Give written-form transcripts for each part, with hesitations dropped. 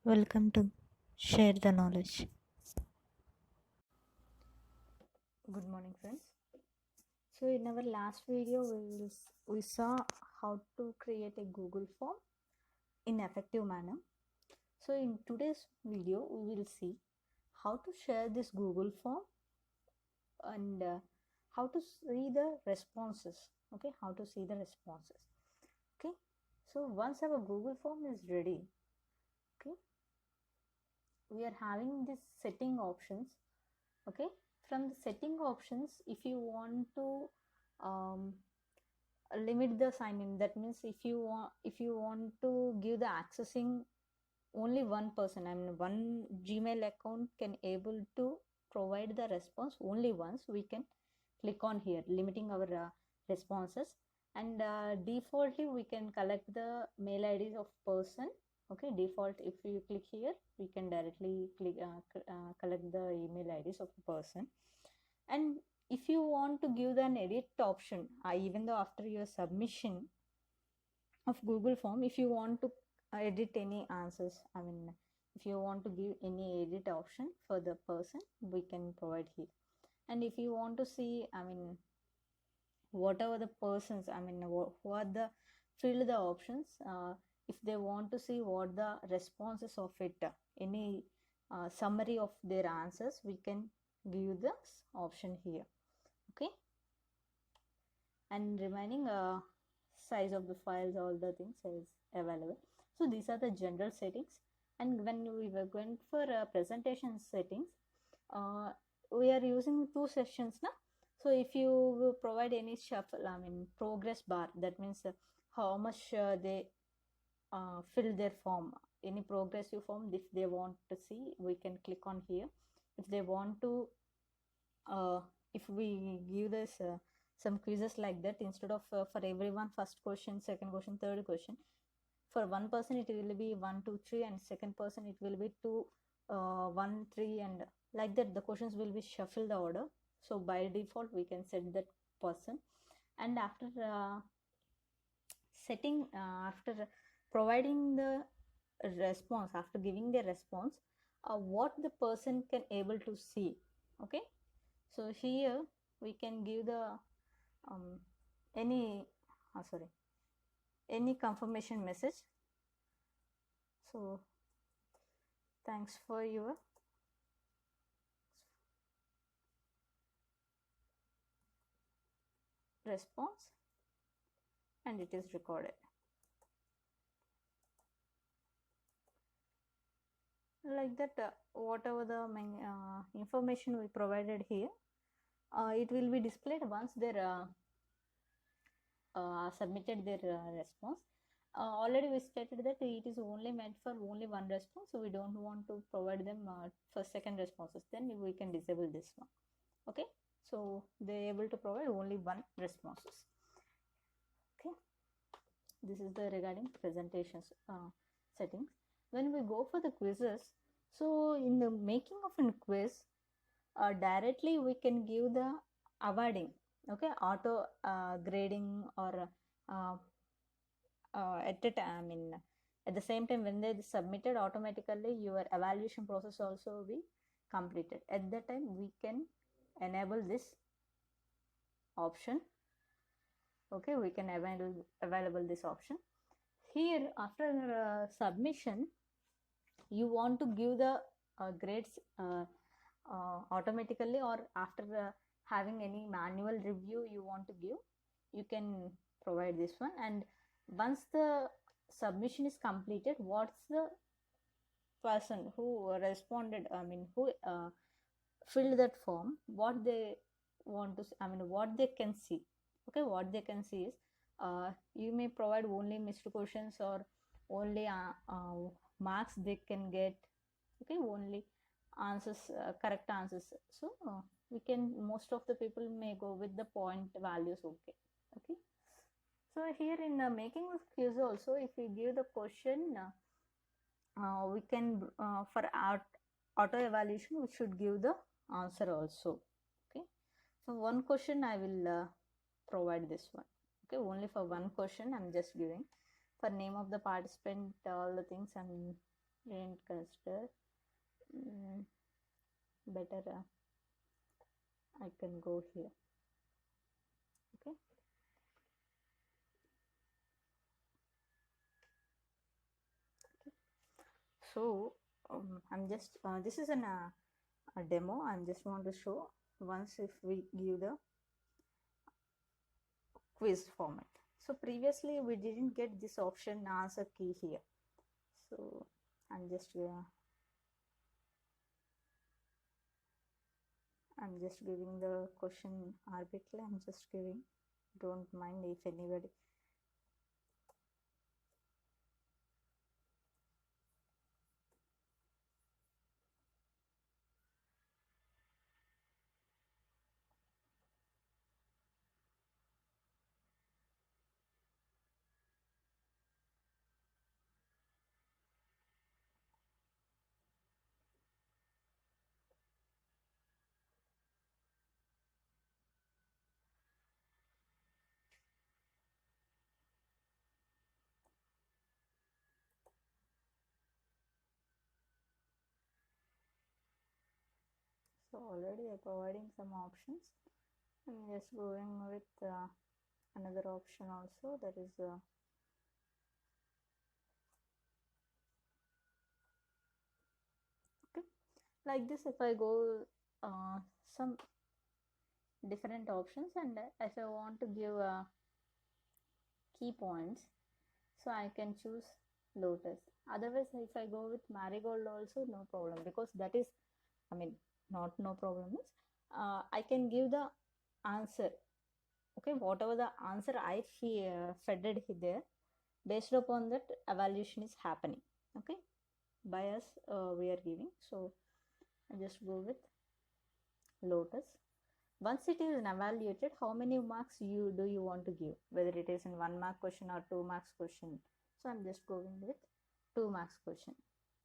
Welcome to Share the Knowledge. Good morning, friends. So, in our last video, we saw how to create a Google form in effective manner. So, in today's video, we will see how to share this Google form and how to see the responses. Okay, how to see the responses. Okay, so once our Google form is ready, okay, we are having this setting options. Okay, from the setting options, if you want to limit the sign in, that means if you want to give the accessing only one person, I mean one Gmail account can able to provide the response only once, we can click on here limiting our responses. And defaultly we can collect the mail IDs of person. Okay, default, if you click here, we can directly click collect the email IDs of the person. And if you want to give an edit option, even though after your submission of Google form, if you want to edit any answers, I mean if you want to give any edit option for the person, we can provide here. And if you want to see, I mean whatever the persons, I mean what the fill the options, if they want to see what the responses of it, any summary of their answers, we can give this option here. Okay, and remaining size of the files, all the things is available. So these are the general settings. And when we were going for presentation settings, uh, we are using two sessions now. So if you provide any shuffle, I mean progress bar, that means how much they fill their form, any progressive form, if they want to see, we can click on here. If they want to if we give this some quizzes like that, instead of for everyone first question, second question, third question, for one person it will be 1 2 3, and second person it will be 2 1 3, and like that the questions will be shuffled the order. So by default we can set that person. And after setting after providing the response, after giving the response, what the person can able to see. Okay, so here we can give the um, any sorry, any confirmation message. So thanks for your response, and it is recorded. Like that, whatever the information we provided here, it will be displayed once they're submitted their response. Already we stated that it is only meant for only one response, so we don't want to provide them for second responses. Then we can disable this one. Okay, so they able to provide only one responses. Okay, this is the regarding presentations settings. When we go for the quizzes, so in the making of a quiz, directly we can give the awarding. Okay, auto grading, or uh, at the time, I mean at the same time when they submitted, automatically your evaluation process also be completed. At that time we can enable this option. Okay, we can available this option here. After submission, you want to give the grades automatically, or after having any manual review you want to give, you can provide this one. And once the submission is completed, what's the person who responded, I mean who filled that form, what they want to, I mean what they can see. Okay, what they can see is, you may provide only missed questions, or only marks they can get. Okay, only answers, correct answers. So we can, most of the people may go with the point values. Okay, okay, so here in making of quiz also, if we give the question, we can for auto evaluation we should give the answer also. Okay, so one question I will provide this one. Okay, only for one question I'm just giving. For name of the participant, all the things I'm didn't consider. Better I can go here. Okay. So I'm just this is a demo. I'm just want to show once if we give the quiz format. So previously we didn't get this option answer key here. So I'm just giving the question arbitrarily. I'm just giving. Don't mind if anybody. So already I'm providing some options. I'm just going with another option also, that is okay. Like this, if I go some different options, and if I want to give key points, so I can choose Lotus. Otherwise, if I go with Marigold also, no problem, because that is, I mean, not no problem is, I can give the answer. Okay, whatever the answer I fed it there, based upon that evaluation is happening. Okay, by us we are giving. So I just go with Lotus. Once it is evaluated, how many marks you want to give, whether it is in 1 mark question or 2 marks question. So I'm just going with 2 marks question.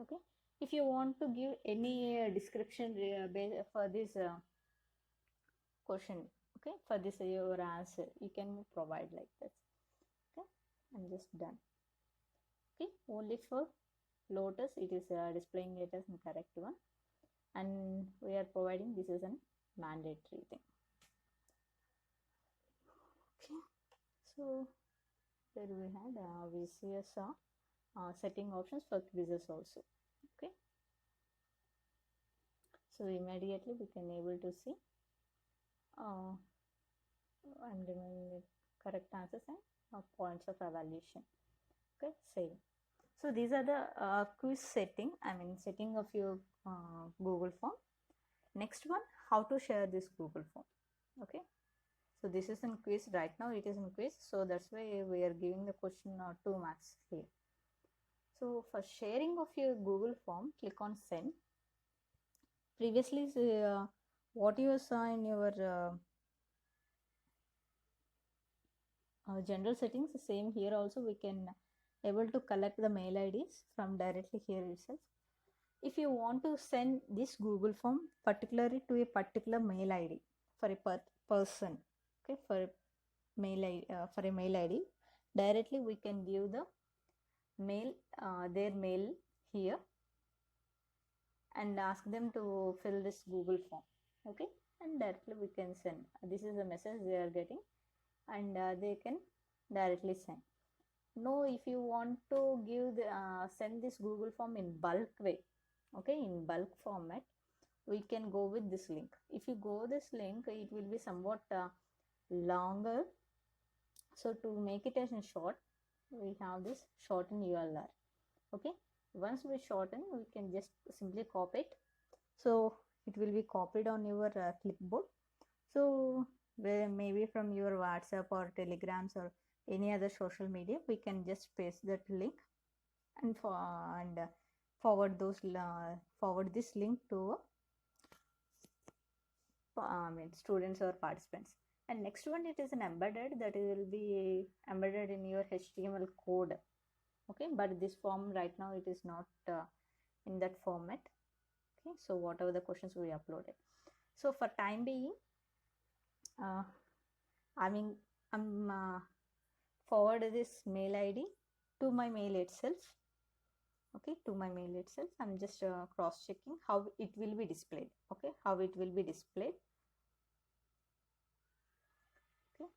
Okay, if you want to give any description for this question, okay, for this your answer, you can provide like this. Okay, I'm just done. Okay, only for Lotus it is displaying it as the correct one, and we are providing this is a mandatory thing. Okay, so there we had VCS setting options for quizzes also. Okay, so immediately we can able to see I'm remaining the correct answers and points of evaluation. Okay, same. So these are the quiz setting, setting of your Google form. Next one, how to share this Google form. Okay, so this is in quiz right now, it is in quiz, so that's why we are giving the question 2 marks here. So for sharing of your Google form, click on send. Previously what you saw in your general settings, same here also we can able to collect the mail IDs from directly here itself. If you want to send this Google form particularly to a particular mail ID for a person, okay, for a mail ID, directly we can give the mail their mail here and ask them to fill this Google form. Okay, and directly we can send. This is the message they are getting, and they can directly send. No, if you want to give the send this Google form in bulk way, okay, in bulk format, we can go with this link. If you go this link, it will be somewhat longer. So to make it as a short, we have this shorten URL. Okay, once we shorten, we can just simply copy it. So it will be copied on your clipboard. So maybe from your WhatsApp or Telegrams or any other social media, we can just paste that link and forward this link to students or participants. And next one, it is an embedded, that will be embedded in your HTML code. Okay, but this form right now it is not in that format. Okay, so whatever the questions we uploaded. So for time being, I'm forward this mail ID to my mail itself. okay, to my mail itself. I'm just cross checking how it will be displayed. Okay, how it will be displayed. Okay,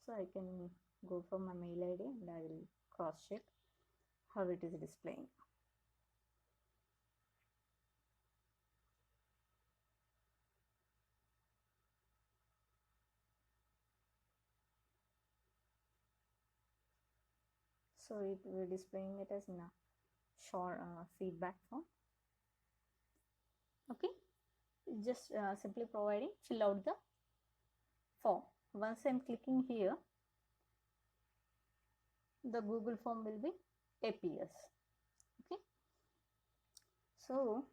so I can go for my mail ID and I will cross check how it is displaying. So it will displaying it as in a short feedback form. Okay, just simply providing fill out the form. Once I'm clicking here, the Google form will be appears. Okay, so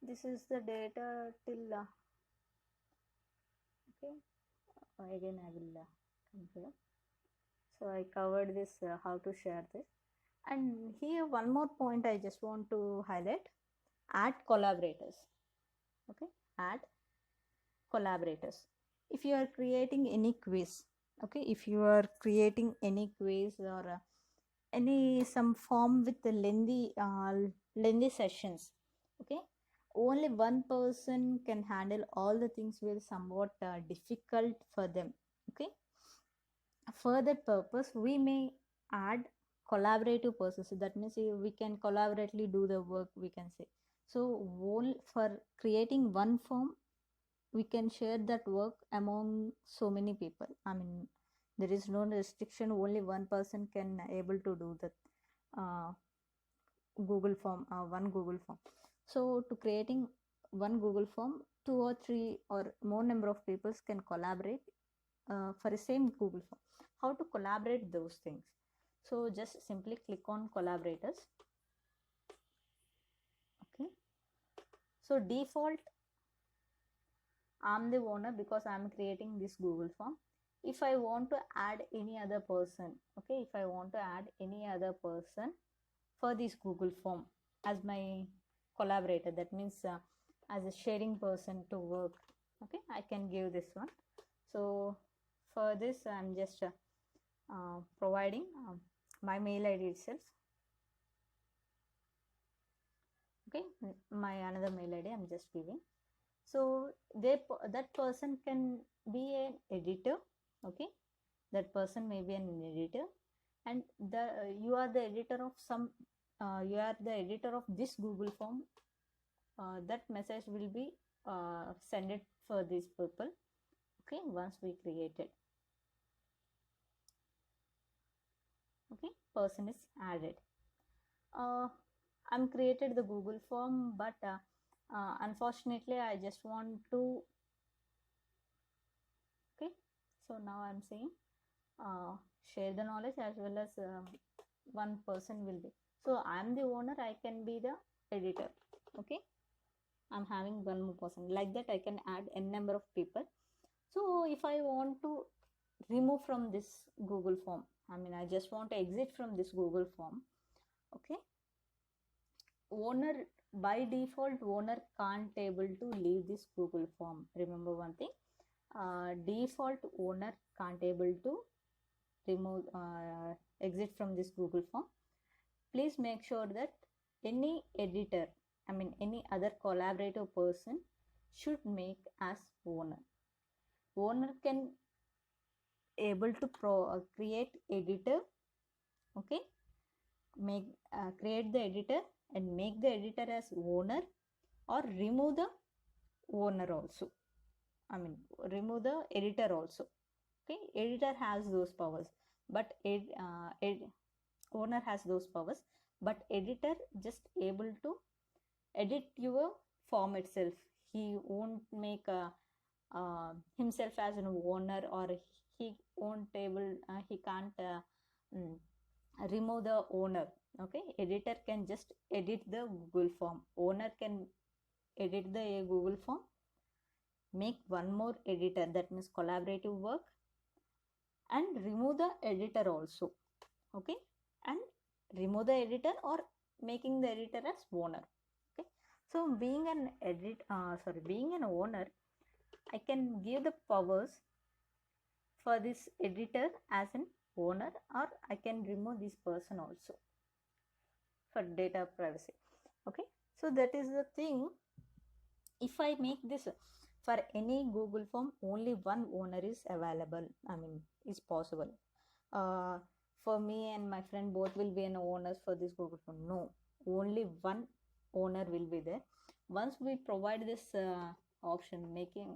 this is the data till okay, again I will come here. So I covered this how to share this, and here one more point I just want to highlight: add collaborators. Okay, add collaborators. If you are creating any quiz, okay, if you are creating any quiz or any some form with the lengthy sessions, okay, only one person can handle all the things will somewhat difficult for them. Okay, for that purpose we may add collaborative persons. So that means we can collaboratively do the work, we can say. So for creating one form, we can share that work among so many people. I mean, there is no restriction, only one person can able to do that uh, Google form, one Google form. So to creating one Google form, 2 or 3 or more number of people can collaborate for the same Google form. How to collaborate those things? So just simply click on collaborators. Okay, so default I'm the owner because I'm creating this Google form. If I want to add any other person, okay, if I want to add any other person for this Google form as my collaborator, that means as a sharing person to work, okay, I can give this one. So for this I'm just providing my mail ID itself. Okay, my another mail ID I'm just giving. So that person can be an editor. Okay, that person may be an editor, and you are the editor of some you are the editor of this Google form. That message will be sent it for these people. Okay, once we create it. Okay, person is added. I'm created the Google form, but unfortunately I just want to. Okay, so now I'm saying share the knowledge as well as one person will be. So I'm the owner, I can be the editor. Okay, I'm having one more person. Like that I can add n number of people. So if I want to remove from this Google form, I mean I just want to exit from this Google form. Okay, owner, by default owner can't able to leave this Google form. Remember one thing, default owner can't able to remove exit from this Google form. Please make sure that any editor, I mean any other collaborative person should make as owner. Owner can able to create editor. Okay, make create the editor and make the editor as owner, or remove the owner also. I mean remove the editor also. Okay, editor has those powers, but owner has those powers, but editor just able to edit your form itself. He won't make himself as an owner, or he won't able he can't mm, remove the owner. Okay, editor can just edit the Google form. Owner can edit the Google form, make one more editor, that means collaborative work, and remove the editor also. Okay, and remove the editor or making the editor as owner. Okay, so being being an owner, I can give the powers for this editor as an owner, or I can remove this person also for data privacy. Okay, so that is the thing. If I make this for any Google form, only one owner is available, I mean is possible. uh, for me and my friend both will be an owners for this Google form. No, only one owner will be there. Once we provide this option, making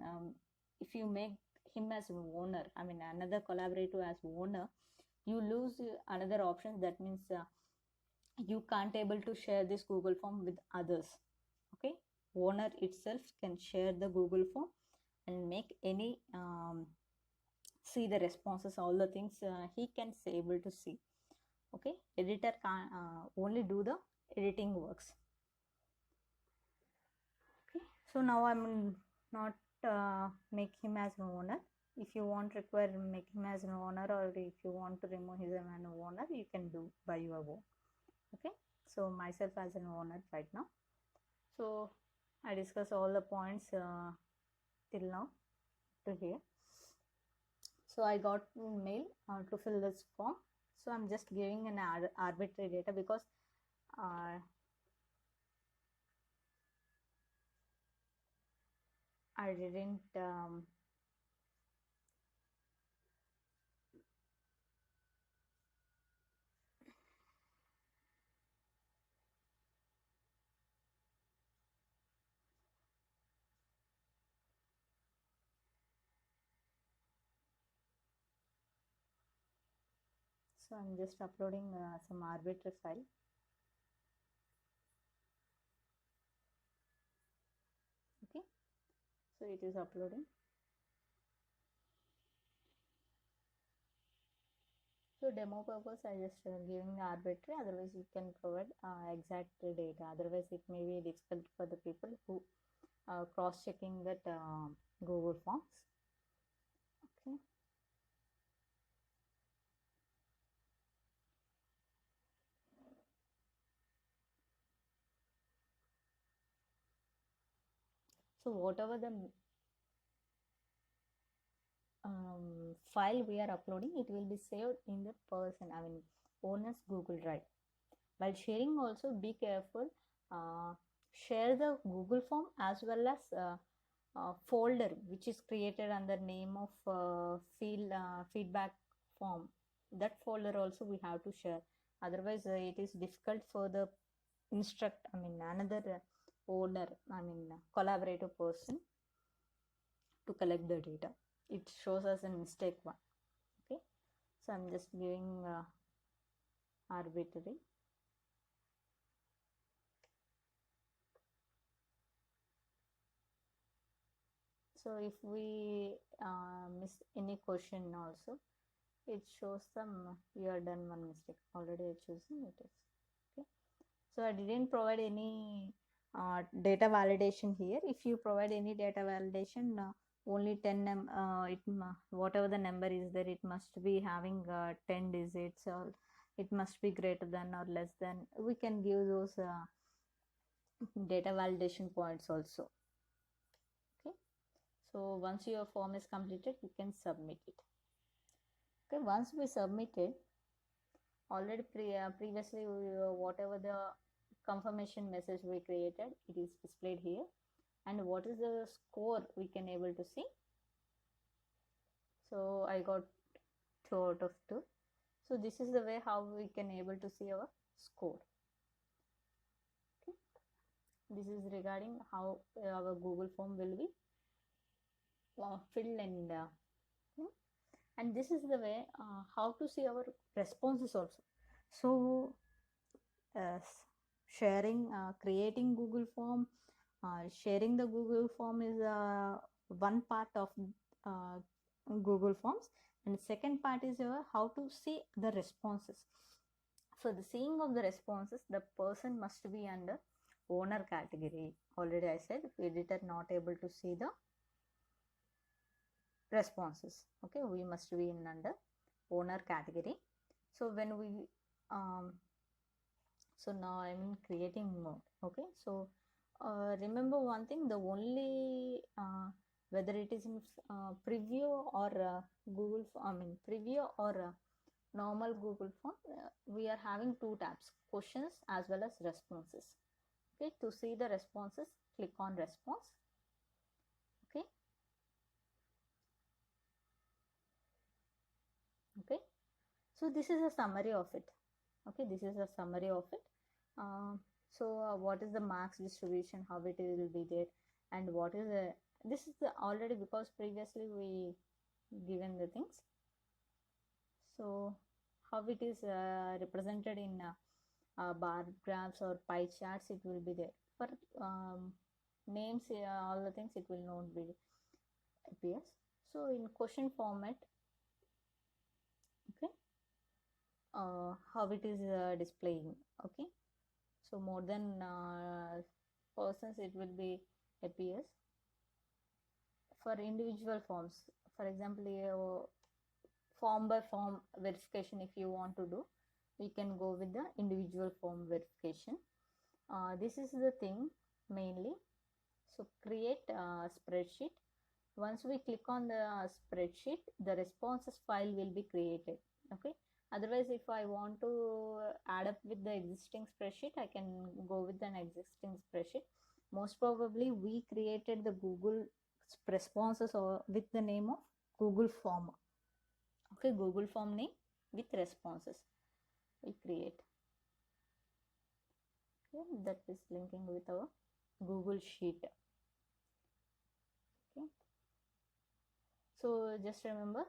if you make him as an owner, I mean another collaborator as owner, you lose another option. That means you can't able to share this Google form with others. Okay, owner itself can share the Google form and make any see the responses, all the things he can able to see. Okay, editor can only do the editing works. Okay, so now I'm not make him as an owner. If you want require make him as an owner, or if you want to remove him as an owner, you can do by your own. Okay, so myself as an owner right now. So I discuss all the points till now to here. So I got mail to fill this form. So I'm just giving an arbitrary data because I didn't so I'm just uploading some arbitrary file. Okay, so it is uploading. So demo purpose, I just giving arbitrary, otherwise you can provide exact data. Otherwise it may be difficult for the people who cross checking that Google Forms. Okay, so whatever the file we are uploading, it will be saved in the person, I mean owner's Google Drive. While sharing also, be careful. Share the Google form as well as folder which is created under name of feedback form. That folder also we have to share. Otherwise it is difficult for the instruct, I mean another owner, I mean collaborator person to collect the data. It shows as a mistake one. Okay, so I'm just giving arbitrary. So if we miss any question also, it shows some you are done one mistake. Already I chosen it is. Okay, so I didn't provide any data validation here. If you provide any data validation, only 10 whatever the number is there, it must be having 10 digits, or it must be greater than or less than. We can give those data validation points also. Okay, so once your form is completed, you can submit it. Okay, once we submitted, already previously whatever the confirmation message we created, it is displayed here. And what is the score we can able to see? So I got 2 out of 2. So this is the way how we can able to see our score. Okay, this is regarding how our Google form will be filled, and this is the way how to see our responses also. So sharing creating Google form, sharing the Google form is one part of Google Forms, and second part is how to see the responses. For the seeing of the responses, the person must be under owner category. Already I said editor not able to see the responses. Okay, we must be in under owner category. So when we so now I'm in creating mode. Okay, so remember one thing, the only whether it is in preview or Google, I mean preview or normal Google form, we are having two tabs, questions as well as responses. Okay, to see the responses, click on response. Okay, okay, so this is a summary of it. Okay, this is a summary of it. What is the marks distribution, how it will be there, and what is the, this is the already, because previously we given the things. So how it is represented in bar graphs or pie charts, it will be there. For names, all the things, it will not be appears. So in question format, okay, how it is displaying. Okay, so more than persons, it will be appears. For individual forms, for example, form by form verification, if you want to do, we can go with the individual form verification. This is the thing mainly. So create a spreadsheet. Once we click on the spreadsheet, the responses file will be created. Okay, otherwise if I want to add up with the existing spreadsheet, I can go with an existing spreadsheet. Most probably we created the Google responses or with the name of Google form. Okay, Google form name with responses we create. Okay, that is linking with our Google sheet. Okay, so just remember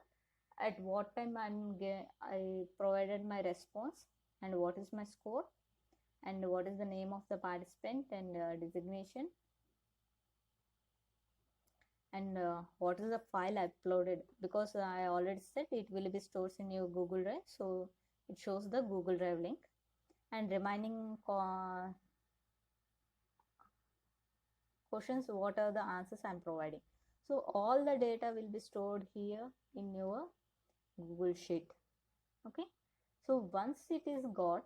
at what time I provided my response, and what is my score, and what is the name of the participant and designation, and what is the file I uploaded, because I already said it will be stored in your Google Drive, so it shows the Google Drive link, and remaining questions, what are the answers I'm providing. So all the data will be stored here in your Google Sheet. Okay, so once it is got,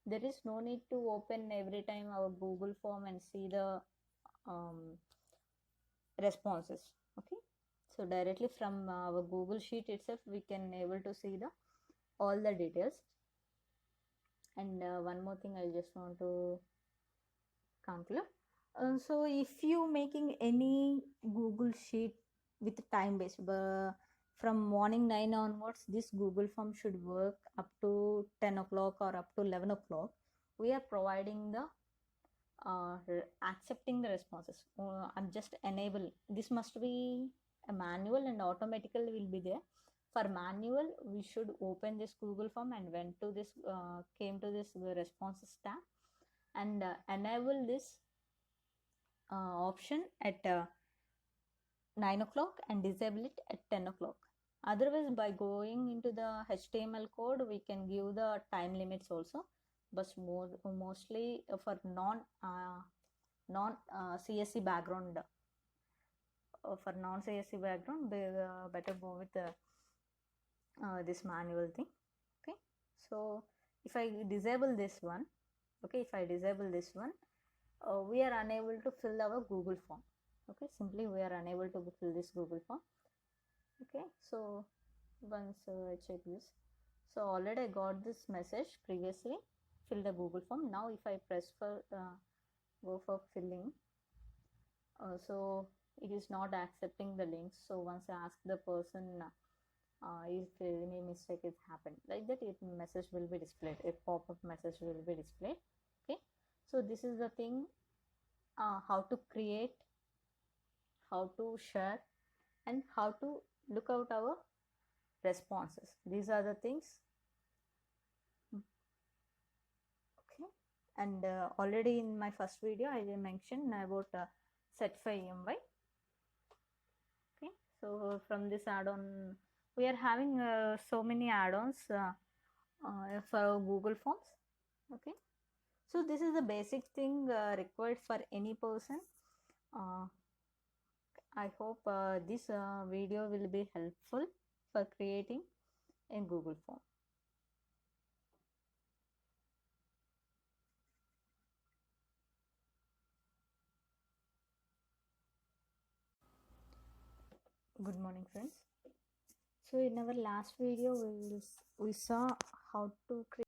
there is no need to open every time our Google form and see the responses. Okay, so directly from our Google Sheet itself, we can able to see the all the details. And one more thing I just want to conclude. So if you making any Google Sheet with time based, from morning 9 onwards, this Google form should work up to 10 o'clock or up to 11 o'clock. We are providing the accepting the responses. I'm just enable. This must be a manual and automatically will be there. For manual, we should open this Google form and went to this came to this responses tab and enable this option at 9 o'clock and disable it at 10 o'clock. Otherwise, by going into the HTML code, we can give the time limits also, but mostly for non CSC background, for non CSC background, better go with this manual thing. Okay, so if I disable this one, okay, if I disable this one, we are unable to fill our Google form. Okay, simply we are unable to fill this Google form. Okay, so once I check this, so already I got this message previously, fill the Google form. Now if I press for go for filling, so it is not accepting the links. So once I ask the person if any mistake is happened, like that, it message will be displayed, a pop-up message will be displayed. Okay, so this is the thing, how to create, how to share, and how to look out our responses. These are the things. Okay, and already in my first video I mentioned about Set5EMY. Okay, so from this add-on, we are having so many add-ons for Google Forms. Okay, so this is the basic thing required for any person. I hope this video will be helpful for creating a Google form. Good morning, friends. So in our last video we saw how to create